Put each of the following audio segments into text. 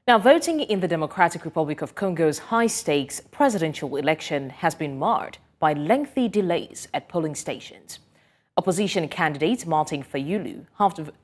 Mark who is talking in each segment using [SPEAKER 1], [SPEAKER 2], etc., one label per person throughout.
[SPEAKER 1] Now, voting in the Democratic Republic of Congo's high-stakes presidential election has been marred by lengthy delays at polling stations. Opposition candidate Martin Fayulu,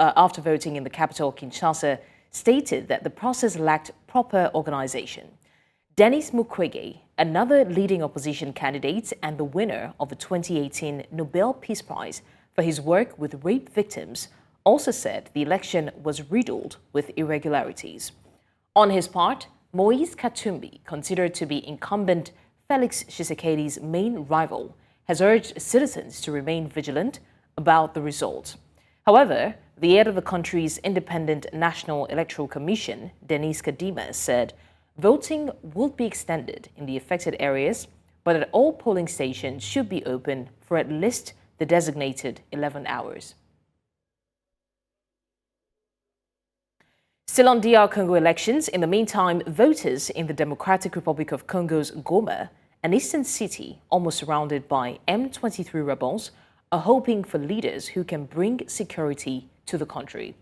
[SPEAKER 1] after voting in the capital Kinshasa, stated that the process lacked proper organization. Denis Mukwege, another leading opposition candidate and the winner of the 2018 Nobel Peace Prize for his work with rape victims, also said the election was riddled with irregularities. On his part, Moise Katumbi, considered to be incumbent Felix Tshisekedi's main rival, has urged citizens to remain vigilant about the results. However, the head of the country's independent National Electoral Commission, Denis, said voting would be extended in the affected areas, but that all polling stations should be open for at least the designated 11 hours. Still on DR Congo elections, in the meantime, voters in the Democratic Republic of Congo's Goma, an eastern city almost surrounded by M23 rebels, are hoping for leaders who can bring security to the country.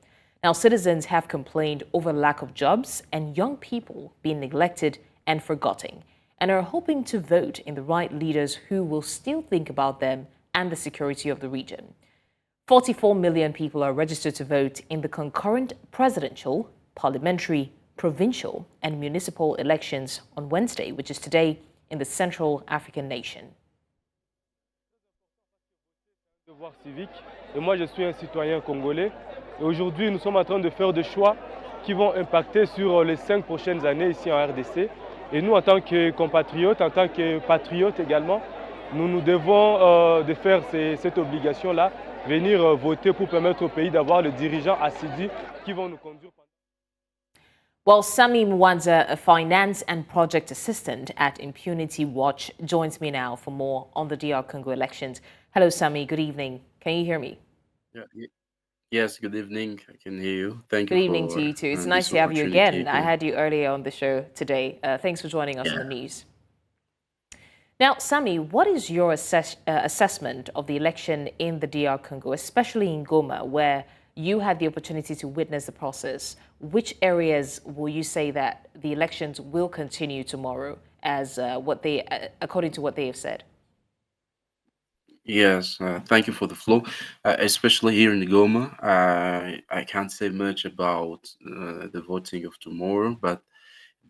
[SPEAKER 1] Now, citizens have complained over lack of jobs and young people being neglected and forgotten, and are hoping to vote in the right leaders who will still think about them and the security of the region. 44 million people are registered to vote in the concurrent presidential, parliamentary, provincial, and municipal elections on Wednesday, which is today, in the Central African nation.
[SPEAKER 2] Devoir civique, et moi je suis un citoyen congolais. Et aujourd'hui, nous sommes en train de faire des choix qui vont impacter sur les 5 prochaines années ici en RDC. Et nous, en tant que compatriotes, en tant que patriotes également, nous devons de faire cette obligation-là, venir voter pour permettre au pays d'avoir les dirigeants assidus qui vont nous conduire.
[SPEAKER 1] Well, Sami Mwanza, a finance and project assistant at Impunity Watch, joins me now for more on the DR Congo elections. Hello, Sami. Good evening. Can you hear me?
[SPEAKER 3] Yes, good evening. I can hear you. Thank
[SPEAKER 1] Good
[SPEAKER 3] you
[SPEAKER 1] evening
[SPEAKER 3] for
[SPEAKER 1] to you too. It's
[SPEAKER 3] this
[SPEAKER 1] nice to have you
[SPEAKER 3] opportunity
[SPEAKER 1] again. I had you earlier on the show today. Thanks for joining us on the news. Now, Sami, what is your assessment of the election in the DR Congo, especially in Goma, where you had the opportunity to witness the process? Which areas will you say that the elections will continue tomorrow, as according to what they have said?
[SPEAKER 3] Yes, thank you for the flow. Especially here in Goma, I can't say much about the voting of tomorrow, but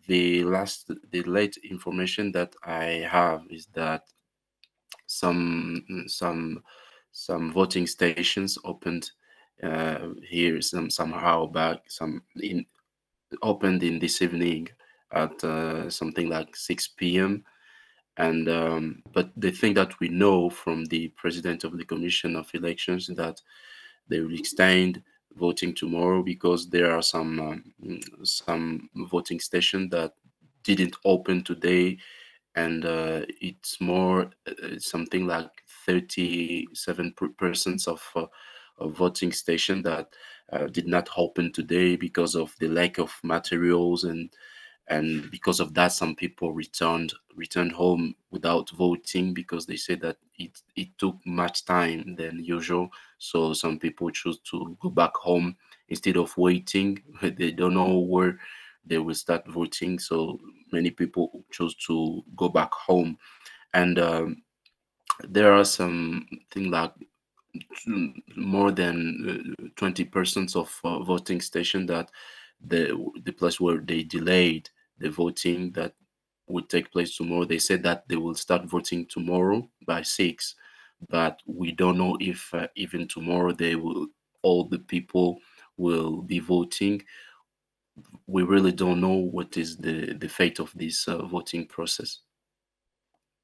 [SPEAKER 3] the late information that I have is that some voting stations opened here somehow back opened in this evening at something like 6 p.m. And but the thing that we know from the president of the Commission of Elections that they will extend voting tomorrow because there are some voting stations that didn't open today, and it's more something like 37% of voting station that did not open today because of the lack of materials, and because of that some people returned home without voting because they said that it took much time than usual. So some people choose to go back home instead of waiting. They don't know where they will start voting, so many people chose to go back home. And there are some thing like more than 20% of voting station that the place where they delayed the voting that would take place tomorrow. They said that they will start voting tomorrow by 6, but we don't know if even tomorrow all the people will be voting. We really don't know what is the fate of this voting process.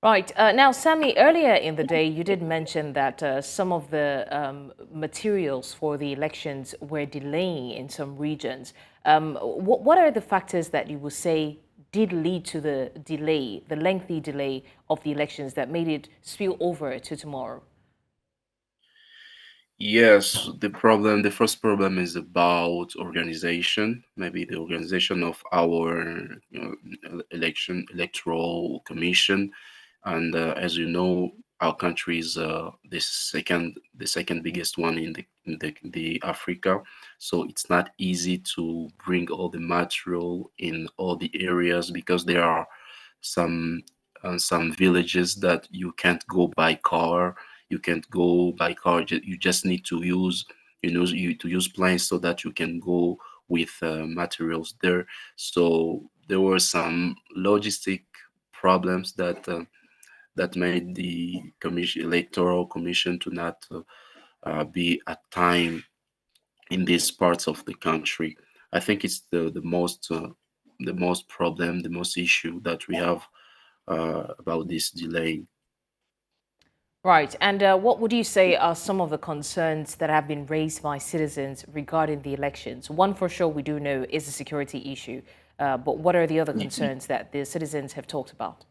[SPEAKER 1] Right. Now, Sami, earlier in the day, you did mention that some of the materials for the elections were delaying in some regions. What are the factors that you would say did lead to the delay, the lengthy delay of the elections that made it spill over to tomorrow?
[SPEAKER 3] Yes, the first problem is about organization, maybe the organization of our electoral commission. And as you know, our country is the second biggest one in the Africa. So it's not easy to bring all the material in all the areas because there are some some villages that you can't go by car. You can't go by car. You just need to use to use planes so that you can go with materials there. So there were some logistic problems that made the electoral commission to not be at time in these parts of the country. I think it's the most problem, the most issue that we have about this delay.
[SPEAKER 1] Right. And what would you say are some of the concerns that have been raised by citizens regarding the elections? One for sure we do know is the security issue. But what are the other concerns that the citizens have talked about?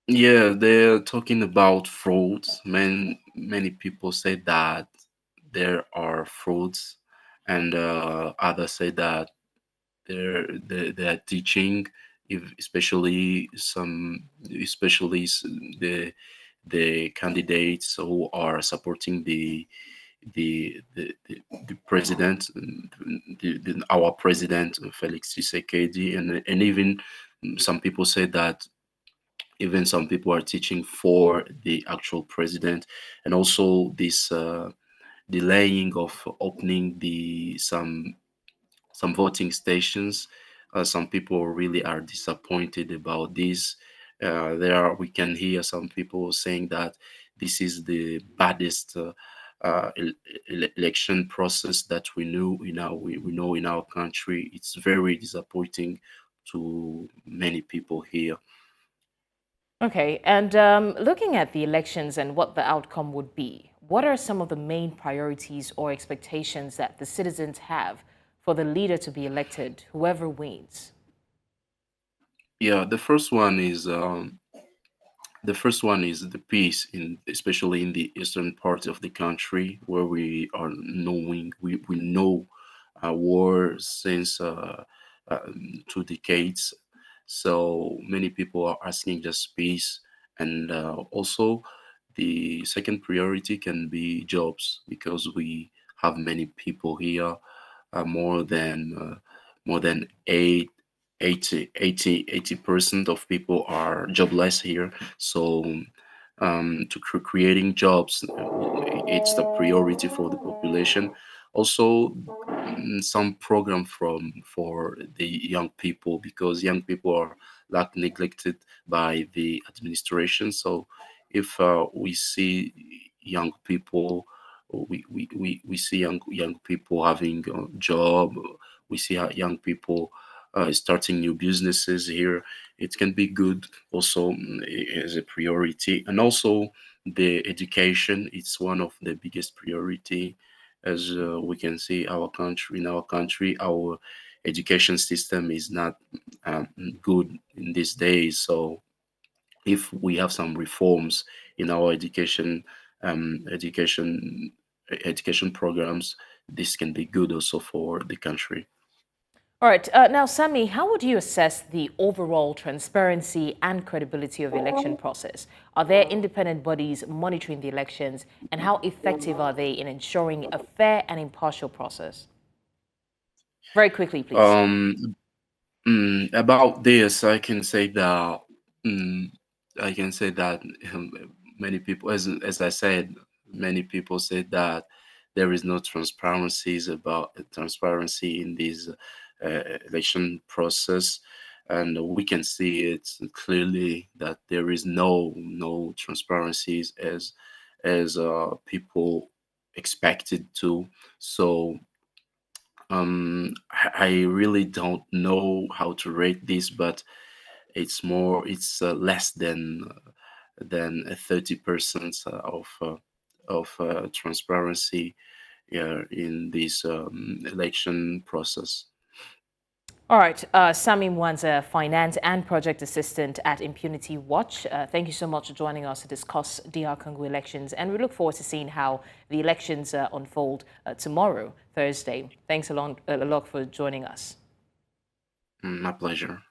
[SPEAKER 3] Yeah, they're talking about frauds. Many people say that there are frauds, and others say that they're teaching, if especially the candidates who are supporting the president, our president Felix Tshisekedi, and even some people say that even some people are teaching for the actual president, and also this delaying of opening the some voting stations. Some people really are disappointed about this. We can hear some people saying that this is the baddest election process that we know in our country. It's very disappointing to many people here.
[SPEAKER 1] Okay. And looking at the elections and what the outcome would be, what are some of the main priorities or expectations that the citizens have for the leader to be elected, whoever wins?
[SPEAKER 3] Yeah, the first one is the peace, in especially in the eastern part of the country, where we know war since 2 decades. So many people are asking just peace, and also the second priority can be jobs, because we have many people here, more than 80% of people are jobless here. So creating jobs, it's the priority for the population. Also, some program for the young people, because young people are like neglected by the administration. So if we see young people, we see young people having a job, we see how young people starting new businesses here. It can be good also, as a priority. And also the education, it's one of the biggest priority. As we can see, our country, our education system is not um, good in these days. So if we have some reforms in our um, education education programs, this can be good also for the country.
[SPEAKER 1] All right. Now, Sami, how would you assess the overall transparency and credibility of the election process? Are there independent bodies monitoring the elections, and how effective are they in ensuring a fair and impartial process? Very quickly, please.
[SPEAKER 3] um about this, I can say that mm, I can say that many people, as I said, many people said that there is no transparency in this election process, and we can see it clearly that there is no transparencies as people expected to. So I really don't know how to rate this, but it's less than 30% of transparency in this election process.
[SPEAKER 1] All right. Sami Mwanza, finance and project assistant at Impunity Watch. Thank you so much for joining us to discuss DR Congo elections. And we look forward to seeing how the elections unfold tomorrow, Thursday. Thanks a lot for joining us.
[SPEAKER 3] My pleasure.